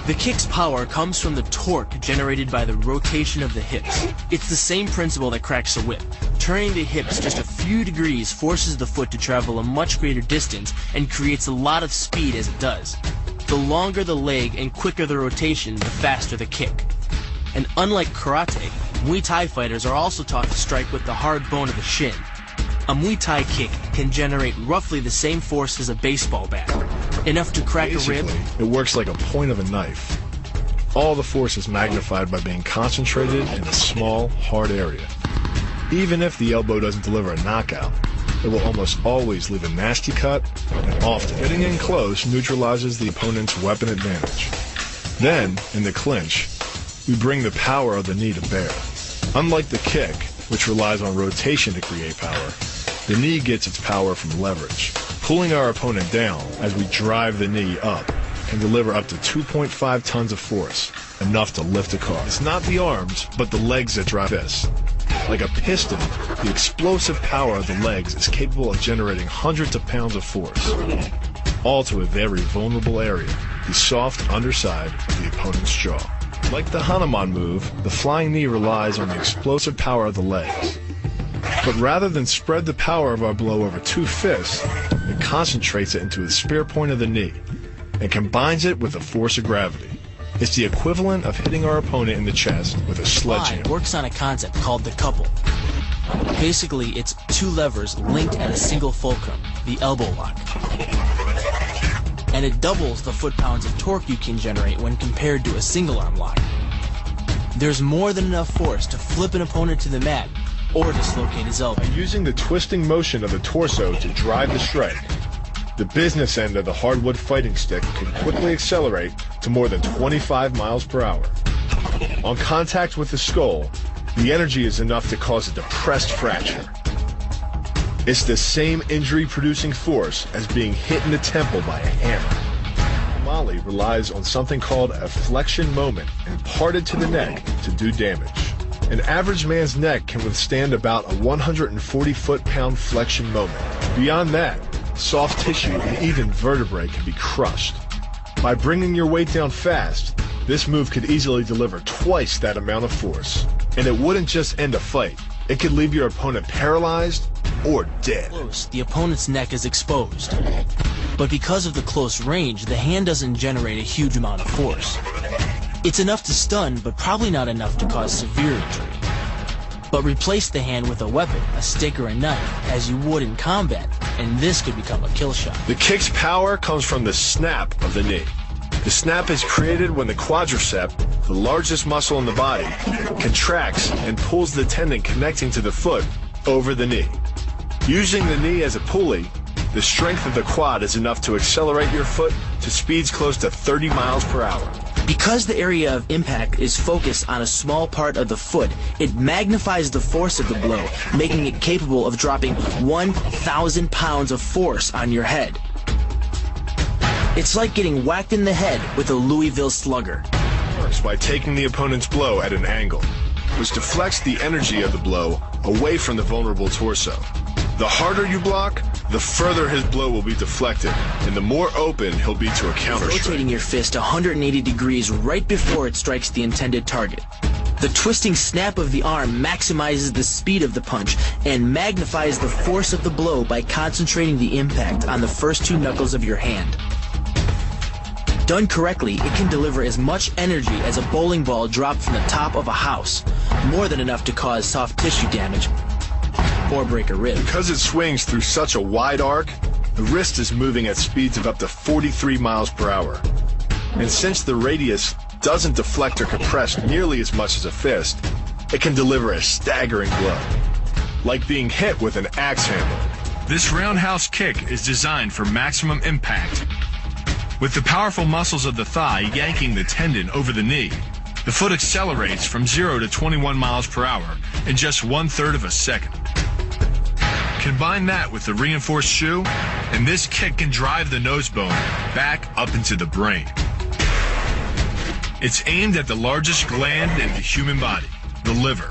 The kick's power comes from the torque generated by the rotation of the hips. It's the same principle that cracks a whip. Turning the hips just a few degrees forces the foot to travel a much greater distance and creates a lot of speed as it does. The longer the leg and quicker the rotation, the faster the kick. And unlike karate, Muay Thai fighters are also taught to strike with the hard bone of the shin. A Muay Thai kick can generate roughly the same force as a baseball bat, enough to crack a rib. It works like a point of a knife. All the force is magnified by being concentrated in a small, hard area. Even if the elbow doesn't deliver a knockout, it will almost always leave a nasty cut, and often getting in close neutralizes the opponent's weapon advantage. Then, in the clinch, we bring the power of the knee to bear. Unlike the kick, which relies on rotation to create power, the knee gets its power from leverage. Pulling our opponent down as we drive the knee up can deliver up to 2.5 tons of force, enough to lift a car. It's not the arms, but the legs that drive this. Like a piston, the explosive power of the legs is capable of generating hundreds of pounds of force, all to a very vulnerable area, the soft underside of the opponent's jaw. Like the Hanuman move, the flying knee relies on the explosive power of the legs. But rather than spread the power of our blow over two fists, it concentrates it into the spear point of the knee and combines it with the force of gravity. It's the equivalent of hitting our opponent in the chest with a sledgehammer. Works on a concept called the couple. Basically, it's two levers linked at a single fulcrum, the elbow lock. And it doubles the foot-pounds of torque you can generate when compared to a single-arm lock. There's more than enough force to flip an opponent to the mat or dislocate his elbow. Using the twisting motion of the torso to drive the strike, the business end of the hardwood fighting stick can quickly accelerate to more than 25 miles per hour. On contact with the skull, the energy is enough to cause a depressed fracture. It's the same injury-producing force as being hit in the temple by a hammer. Molly relies on something called a flexion moment imparted to the neck to do damage. An average man's neck can withstand about a 140 foot-pound flexion moment. Beyond that, soft tissue and even vertebrae can be crushed. By bringing your weight down fast, this move could easily deliver twice that amount of force. And it wouldn't just end a fight. It could leave your opponent paralyzed or dead. Close, the opponent's neck is exposed. But because of the close range, the hand doesn't generate a huge amount of force. It's enough to stun, but probably not enough to cause severe injury. But replace the hand with a weapon, a stick or a knife, as you would in combat, and this could become a kill shot. The kick's power comes from the snap of the knee. The snap is created when the quadricep, the largest muscle in the body, contracts and pulls the tendon connecting to the foot over the knee. Using the knee as a pulley, the strength of the quad is enough to accelerate your foot to speeds close to 30 miles per hour. Because the area of impact is focused on a small part of the foot, it magnifies the force of the blow, making it capable of dropping 1,000 pounds of force on your head. It's like getting whacked in the head with a Louisville slugger. It works by taking the opponent's blow at an angle, which deflects the energy of the blow away from the vulnerable torso. The harder you block, the further his blow will be deflected, and the more open he'll be to a counter strike. Rotating your fist 180 degrees right before it strikes the intended target. The twisting snap of the arm maximizes the speed of the punch and magnifies the force of the blow by concentrating the impact on the first two knuckles of your hand. Done correctly, it can deliver as much energy as a bowling ball dropped from the top of a house, more than enough to cause soft tissue damage or break a rib. Because it swings through such a wide arc, the wrist is moving at speeds of up to 43 miles per hour. And since the radius doesn't deflect or compress nearly as much as a fist, it can deliver a staggering blow, like being hit with an axe handle. This roundhouse kick is designed for maximum impact. With the powerful muscles of the thigh yanking the tendon over the knee, the foot accelerates from 0 to 21 miles per hour in just 1/3 of a second. Combine that with the reinforced shoe, and this kick can drive the nose bone back up into the brain. It's aimed at the largest gland in the human body, the liver.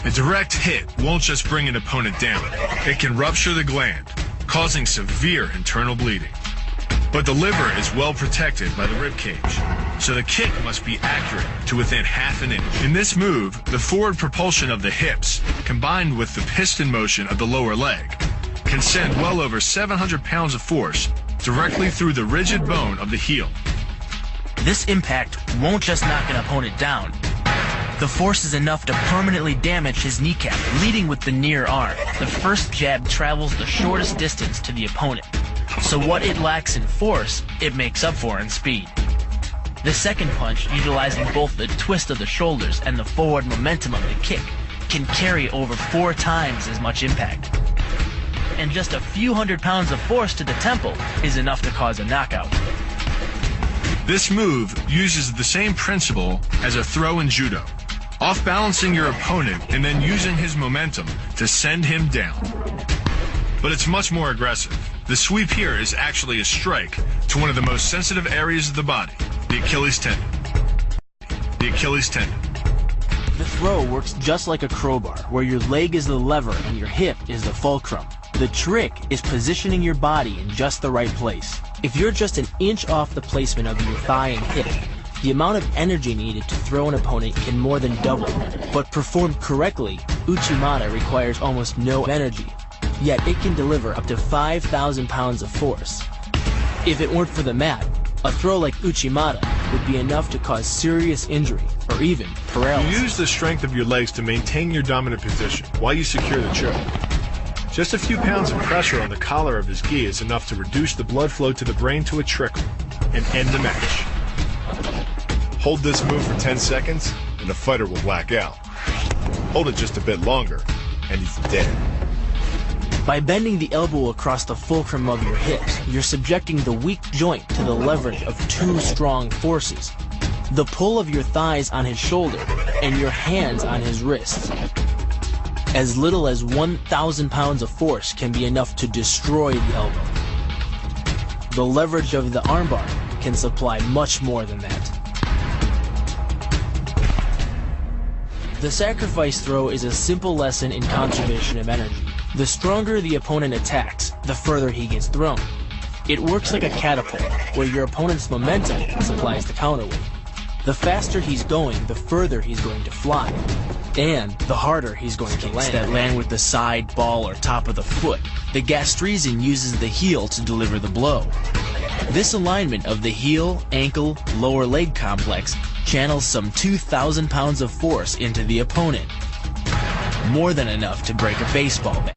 A direct hit won't just bring an opponent down. It can rupture the gland, causing severe internal bleeding. But the liver is well protected by the rib cage, so the kick must be accurate to within half an inch. In this move, the forward propulsion of the hips, combined with the piston motion of the lower leg, can send well over 700 pounds of force directly through the rigid bone of the heel. This impact won't just knock an opponent down. The force is enough to permanently damage his kneecap, leading with the near arm. The first jab travels the shortest distance to the opponent, so what it lacks in force, it makes up for in speed. The second punch, utilizing both the twist of the shoulders and the forward momentum of the kick, can carry over 4 times as much impact. And just a few hundred pounds of force to the temple is enough to cause a knockout. This move uses the same principle as a throw in judo, off-balancing your opponent and then using his momentum to send him down. But it's much more aggressive. The sweep here is actually a strike to one of the most sensitive areas of the body, the Achilles tendon. The Achilles tendon. The throw works just like a crowbar, where your leg is the lever and your hip is the fulcrum. The trick is positioning your body in just the right place. If you're just an inch off the placement of your thigh and hip, the amount of energy needed to throw an opponent can more than double. But performed correctly, Uchimata requires almost no energy, yet it can deliver up to 5,000 pounds of force. If it weren't for the mat, a throw like Uchimata would be enough to cause serious injury or even paralysis. You use the strength of your legs to maintain your dominant position while you secure the choke. Just a few pounds of pressure on the collar of his gi is enough to reduce the blood flow to the brain to a trickle and end the match. Hold this move for 10 seconds and the fighter will black out. Hold it just a bit longer and he's dead. By bending the elbow across the fulcrum of your hips, you're subjecting the weak joint to the leverage of 2 strong forces: the pull of your thighs on his shoulder and your hands on his wrists. As little as 1,000 pounds of force can be enough to destroy the elbow. The leverage of the armbar can supply much more than that. The sacrifice throw is a simple lesson in conservation of energy. The stronger the opponent attacks, the further he gets thrown. It works like a catapult, where your opponent's momentum supplies the counterweight. The faster he's going, the further he's going to fly, and the harder he's going to land. That land with the side, ball, or top of the foot. The gastrizin uses the heel to deliver the blow. This alignment of the heel, ankle, lower leg complex channels some 2,000 pounds of force into the opponent. More than enough to break a baseball bat.